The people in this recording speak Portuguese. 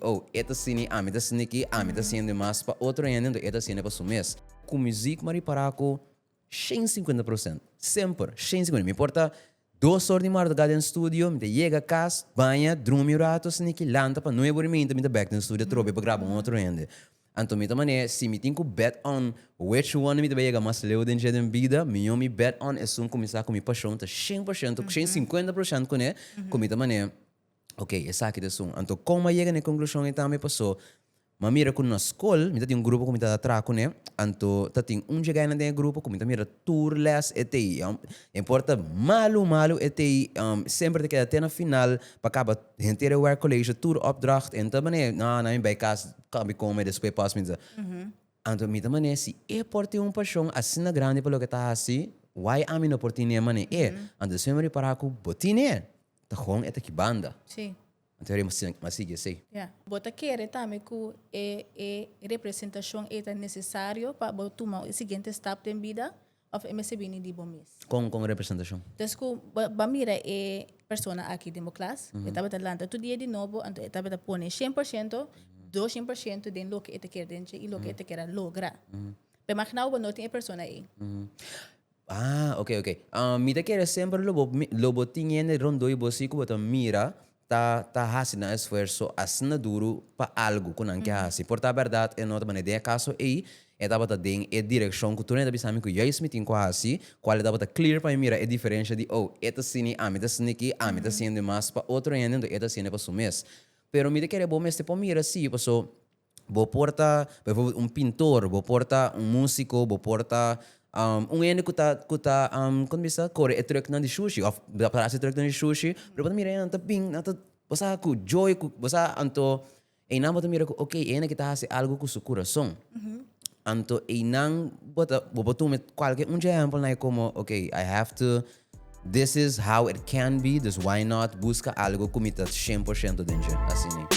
oh, esta cine, esta cine aqui, esta cine mais para outro ano, esta cine para sumês. Com música, mas para com 150%. Sempre, 150%. Me importa 2 horas de madrugada no estúdio, me chega a casa, banha, dorme um rato, cine que lanta para noite dormir, me back no estúdio, trobe para gravar outro ano. Então, me também, se me tenho que bet on which one me chega mais leu dentro da vida, me bet on é só começar com minha paixão, 100%, 150% com ele, com me também. Ok, essa aqui é som. Então, como chega na conclusão, então, me passou. Mas mira, com na escola, me tem um grupo que me está atrás, né? Então, tem dia na grupo, que me mira tourless, ETI. Importa malo, ETI. Sempre que até na final, para acabar, gente era o colégio, tour opdracht. Então, não, bij casa, cabe como, depois passo, me dizer. Então, me também, se é por ter uma paixão, assim na grande, pelo que está assim, why a mim não por ter nem mané? Então, sempre para com botinha. Tá gewoon é que banda. Sim. Então eu mas sigue sei. Yeah. Bota querer também que representação é necessário para tomar o seguinte step da vida ou MSB ni de bom mês. Com representação. Então que mira é pessoa aqui de minha classe, estava talando todo dia de novo, então estava a pôr 100%, 200% de lo que é quer dentro e lo que é quer lograr. Mas imagina que não tem pessoa aí. Ah, ok. Me te quer sempre lobo tinha rondo e bosico bota mira tá haciendo esforço assim duro para algo que não quer assim. Por a verdade é não também de caso aí estava a den é direção que tu não deve saber que já isso me tem quase assim, qual estava clear para mira é diferença de esta cine esta cine aqui esta cine mais para outro ano esta cine para sumês. Pero me te quer bom mês te para mira sim, passou vou porta pintor, vou porta músico, vou porta ene kuta quando bisa kore é truck na de sushi of para se truck na de sushi pero mira anta ping anta basa ku joy ku basa anto e não bota mira ku okay ene kita hace algo com seu coração anto e não bota qualquer exemplo na como okay I have to this is how it can be this why not busca algo comita 100% dentro assim né